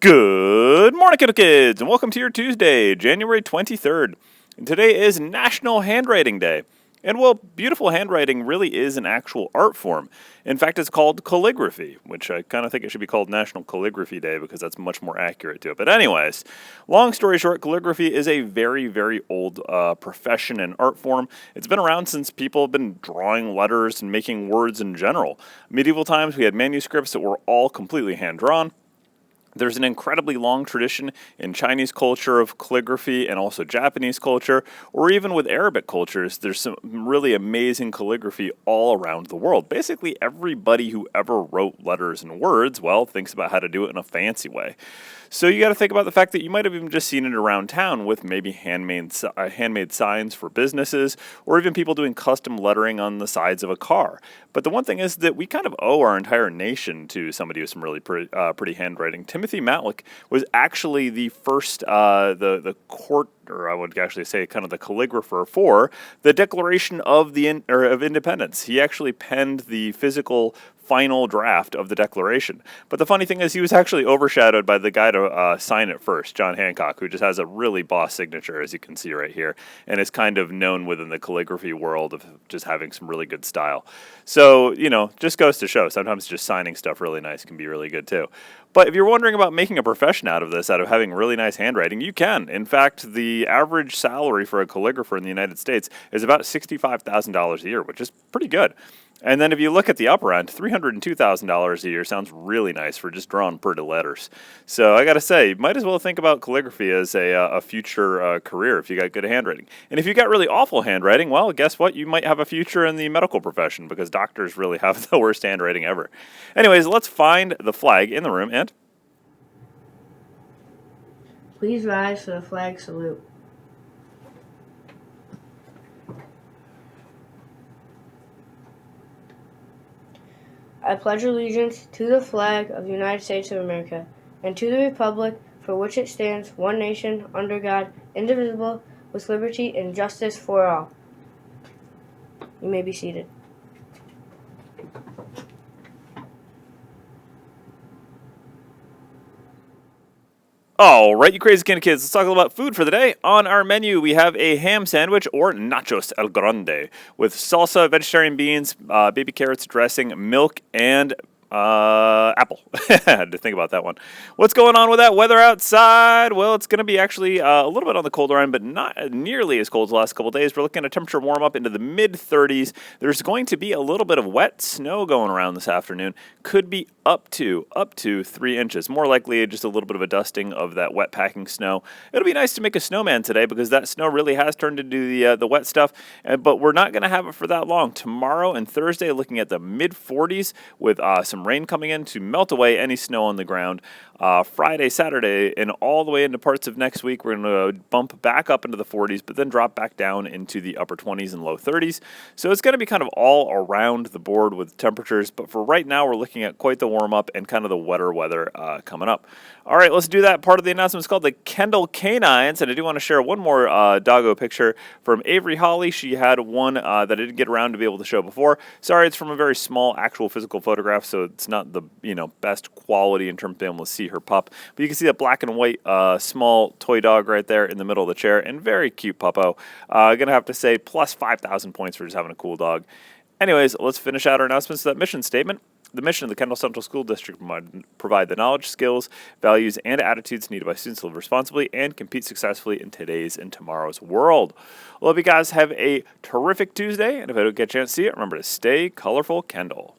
Good morning, Kindle Kids, and welcome to your Tuesday, January 23rd. And today is National Handwriting Day. And well, beautiful handwriting really is an actual art form. In fact, it's called calligraphy, which I kind of think it should be called National Calligraphy Day because that's much more accurate to it. But anyways, long story short, calligraphy is a very, very old profession and art form. It's been around since people have been drawing letters and making words in general. Medieval times, we had manuscripts that were all completely hand-drawn. There's an incredibly long tradition in Chinese culture of calligraphy and also Japanese culture, or even with Arabic cultures. There's some really amazing calligraphy all around the world. Basically, everybody who ever wrote letters and words, well, thinks about how to do it in a fancy way. So you got to think about the fact that you might have even just seen it around town with maybe handmade signs for businesses, or even people doing custom lettering on the sides of a car. But the one thing is that we kind of owe our entire nation to somebody with some really pretty handwriting. Timothy Matlack was actually the first, the court, or I would actually say kind of the calligrapher for the Declaration of of Independence. He actually penned the physical final draft of the Declaration. But the funny thing is he was actually overshadowed by the guy to sign it first, John Hancock, who just has a really boss signature, as you can see right here, and is kind of known within the calligraphy world of just having some really good style. So, just goes to show, sometimes just signing stuff really nice can be really good too. But if you're wondering about making a profession out of this, out of having really nice handwriting, you can. In fact, the average salary for a calligrapher in the United States is about $65,000 a year, which is pretty good. And then if you look at the upper end, $302,000 a year sounds really nice for just drawing pretty letters. So I got to say, you might as well think about calligraphy as a future career if you got good handwriting. And if you got really awful handwriting, well, guess what? You might have a future in the medical profession because doctors really have the worst handwriting ever. Anyways, let's find the flag in the room and... Please rise for the flag salute. I pledge allegiance to the flag of the United States of America and to the republic for which it stands, one nation, under God, indivisible, with liberty and justice for all. You may be seated. All right, you crazy kind of kids, let's talk a little about food for the day. On our menu, we have a ham sandwich or nachos el grande with salsa, vegetarian beans, baby carrots, dressing, milk, and apple. I had to think about that one. What's going on with that weather outside? Well, it's going to be actually a little bit on the colder end, but not nearly as cold as the last couple of days. We're looking at a temperature warm up into the mid-30s. There's going to be a little bit of wet snow going around this afternoon. Could be up to 3 inches. More likely just a little bit of a dusting of that wet packing snow. It'll be nice to make a snowman today because that snow really has turned into the wet stuff, but we're not going to have it for that long. Tomorrow and Thursday, looking at the mid-40s with some rain coming in to melt away any snow on the ground. Friday, Saturday, and all the way into parts of next week, we're going to bump back up into the 40s, but then drop back down into the upper 20s and low 30s. So it's going to be kind of all around the board with temperatures, but for right now, we're looking at quite the warm up and kind of the wetter weather coming up. All right, let's do that. Part of the announcement is called the Kendall Canines, and I do want to share one more doggo picture from Avery Holly. She had one that I didn't get around to be able to show before. Sorry, it's from a very small actual physical photograph, so it's not the best quality in terms of being able to see her pup. But you can see that black and white small toy dog right there in the middle of the chair, and very cute puppo. Gonna have to say plus 5,000 points for just having a cool dog. Anyways, let's finish out our announcements to that mission statement. The mission of the Kendall Central School District provide the knowledge, skills, values, and attitudes needed by students to live responsibly and compete successfully in today's and tomorrow's world. Well, hope you guys have a terrific Tuesday, and if I don't get a chance to see it, remember to stay colorful, Kendall.